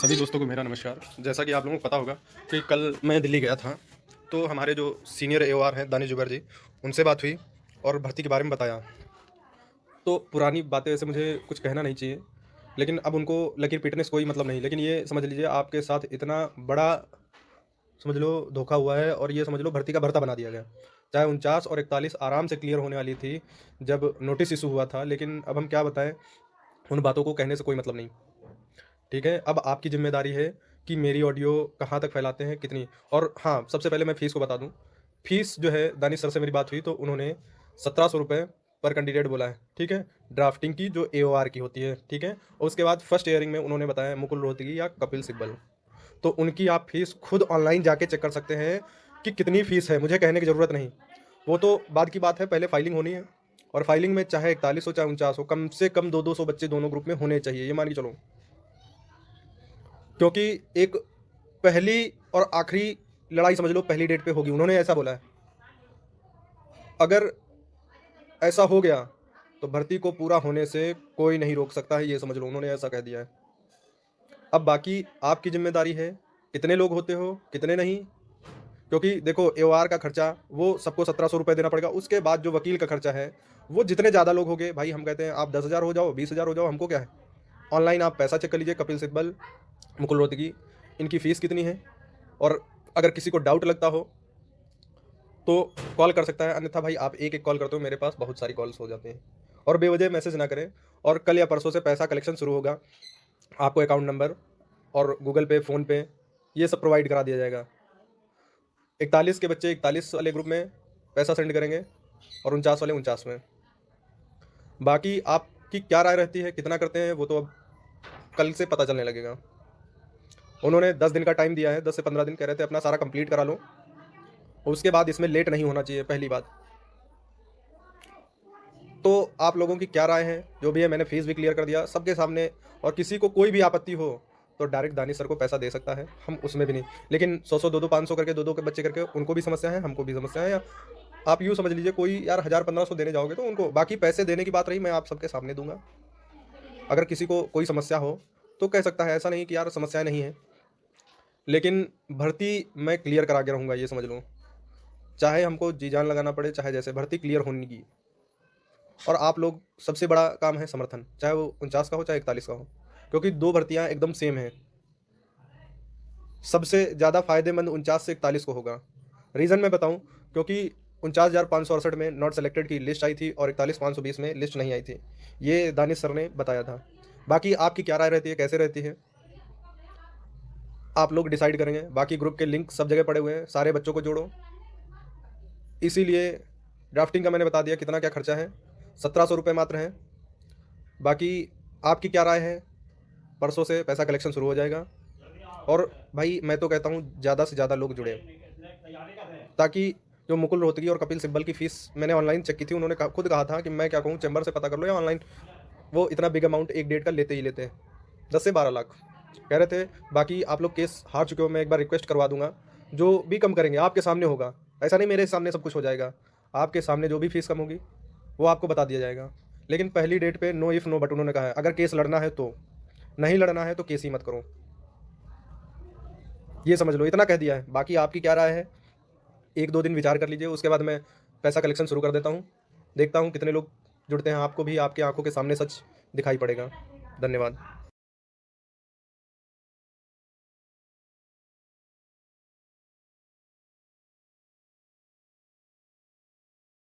सभी दोस्तों को मेरा नमस्कार। जैसा कि आप लोगों को पता होगा कि कल मैं दिल्ली गया था, तो हमारे जो सीनियर एओआर हैं दानिश जुबैर जी, उनसे बात हुई और भर्ती के बारे में बताया। तो पुरानी बातें वैसे मुझे कुछ कहना नहीं चाहिए, लेकिन अब उनको लकीर पीटने से कोई मतलब नहीं। लेकिन ये समझ लीजिए आपके साथ इतना बड़ा समझ लो धोखा हुआ है और ये समझ लो भर्ती का भर्ता बना दिया गया। चाहे 49 और 41 आराम से क्लियर होने वाली थी जब नोटिस इशू हुआ था, लेकिन अब हम क्या बताएँ, उन बातों को कहने से कोई मतलब नहीं। ठीक है, अब आपकी ज़िम्मेदारी है कि मेरी ऑडियो कहाँ तक फैलाते हैं, कितनी। और हाँ, सबसे पहले मैं फ़ीस को बता दूँ। फ़ीस जो है दानिश सर से मेरी बात हुई तो उन्होंने ₹1700 पर कैंडिडेट बोला है, ठीक है? ड्राफ्टिंग की जो एओआर की होती है, ठीक है? और उसके बाद फर्स्ट ईयरिंग में उन्होंने बताया मुकुल रोहतगी या कपिल सिब्बल। तो उनकी आप फ़ीस खुद ऑनलाइन जाके चेक कर सकते हैं कि कितनी फ़ीस है, मुझे कहने की ज़रूरत नहीं। वो तो बाद की बात है, पहले फाइलिंग होनी है और फाइलिंग में चाहे 41 हो, चाहे 49 हो, कम से कम 2-200 बच्चे दोनों ग्रुप में होने चाहिए, ये मान के चलो। क्योंकि एक पहली और आखिरी लड़ाई समझ लो पहली डेट पे होगी, उन्होंने ऐसा बोला है। अगर ऐसा हो गया तो भर्ती को पूरा होने से कोई नहीं रोक सकता है, ये समझ लो, उन्होंने ऐसा कह दिया है। अब बाकी आपकी ज़िम्मेदारी है, कितने लोग होते हो, कितने नहीं। क्योंकि देखो एओआर का खर्चा वो सबको ₹1700 देना पड़ेगा, उसके बाद जो वकील का खर्चा है, वो जितने ज़्यादा लोग होंगे भाई, हम कहते हैं आप 10,000 हो जाओ, 20,000 हो जाओ, हमको क्या है। ऑनलाइन आप पैसा चेक कर लीजिए, कपिल सिब्बल, मुकुल रोहतगी, इनकी फ़ीस कितनी है। और अगर किसी को डाउट लगता हो तो कॉल कर सकता है, अन्यथा भाई आप एक-एक कॉल करते हो, मेरे पास बहुत सारी कॉल्स हो जाती हैं। और बेवजह मैसेज ना करें। और कल या परसों से पैसा कलेक्शन शुरू होगा, आपको अकाउंट नंबर और गूगल पे, फ़ोनपे ये सब प्रोवाइड करा दिया जाएगा। 41 के बच्चे 41 वाले ग्रुप में पैसा सेंड करेंगे और 49 वाले 49 में। बाकी आपकी क्या राय रहती है, कितना करते हैं, वो तो अब कल से पता चलने लगेगा। उन्होंने 10 दिन का टाइम दिया है, 10 से 15 दिन कह रहे थे अपना सारा कंप्लीट करा लो और उसके बाद इसमें लेट नहीं होना चाहिए, पहली बात। तो आप लोगों की क्या राय है? जो भी है मैंने फ़ीस भी क्लियर कर दिया सबके सामने। और किसी को कोई भी आपत्ति हो तो डायरेक्ट दानिश सर को पैसा दे सकता है, हम उसमें भी नहीं। लेकिन 100-100, 2-2, 500 करके 2-2 के बच्चे करके उनको भी समस्या है, हमको भी समस्या है। या आप यूँ समझ लीजिए कोई यार 1000-1500 देने जाओगे तो उनको बाकी पैसे देने की बात रही, मैं आप सबके सामने दूँगा। अगर किसी को कोई समस्या हो तो कह सकता है, ऐसा नहीं कि यार समस्याएँ नहीं हैं। लेकिन भर्ती मैं क्लियर करा के रहूँगा, ये समझ लो। चाहे हमको जी जान लगाना पड़े, चाहे जैसे भर्ती क्लियर होगी। और आप लोग सबसे बड़ा काम है समर्थन, चाहे वो 49 का हो, चाहे 41 का हो। क्योंककि 2 भर्तियाँ एकदम सेम हैं। सबसे ज़्यादा फ़ायदेमंद 49 से 41 को होगा। रीज़न मैं बताऊँ, क्योंकि 49,568 में नॉट सेलेक्टेड की लिस्ट आई थी और 41,520 में लिस्ट नहीं आई थी। ये दानिश सर ने बताया था। बाकी आपकी क्या राय रहती है, कैसे रहती है? आप लोग डिसाइड करेंगे। बाकी ग्रुप के लिंक सब जगह पड़े हुए हैं, सारे बच्चों को जोड़ो। इसीलिए ड्राफ्टिंग का मैंने बता दिया कितना क्या खर्चा है, ₹1700 मात्र है। बाकी आपकी क्या राय है? परसों से पैसा कलेक्शन शुरू हो जाएगा। और भाई मैं तो कहता हूँ ज़्यादा से ज़्यादा लोग जुड़े, ताकि जो मुकुल रोहतगी और कपिल सिब्बल की फ़ीस मैंने ऑनलाइन चेक की थी, उन्होंने खुद कहा था कि मैं क्या कहूँ, चैम्बर से पता कर लो या ऑनलाइन, वो इतना बिग अमाउंट एक डेट का लेते ही लेते हैं, 10 से 12 लाख कह रहे थे। बाकी आप लोग केस हार चुके हो, मैं एक बार रिक्वेस्ट करवा दूंगा, जो भी कम करेंगे आपके सामने होगा। ऐसा नहीं मेरे सामने सब कुछ हो जाएगा, आपके सामने जो भी फीस कम होगी वो आपको बता दिया जाएगा। लेकिन पहली डेट पे नो इफ़ नो बट उन्होंने कहा है, अगर केस लड़ना है तो, नहीं लड़ना है तो केस ही मत करो, ये समझ लो, इतना कह दिया है। बाकी आपकी क्या राय है, 1-2 दिन विचार कर लीजिए, उसके बाद मैं पैसा कलेक्शन शुरू कर देता हूँ। देखता हूँ कितने लोग जुड़ते हैं, आपको भी आपकी आंखों के सामने सच दिखाई पड़ेगा। धन्यवाद।